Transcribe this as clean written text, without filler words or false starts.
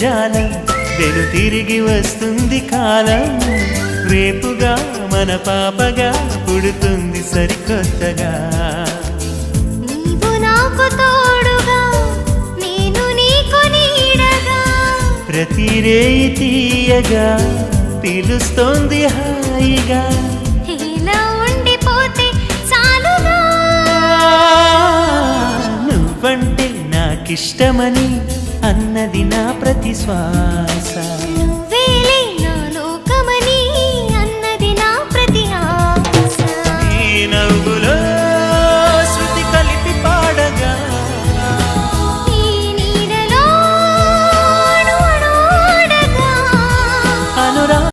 జాలం వెను తిరిగి వస్తుంది కాలం రేపుగా మన పాపగా పుడుతుంది సరికొత్తగా నీవు నాకు తోడుగా నేను నీకు నీడగా ప్రతి రేయి తీయగా పిలుస్తోంది హాయిగా ఇలా ఉండిపోతే చాలుగా నువ్వంటే నాకిష్టమని అన్నది నా ప్రతి శ్వాస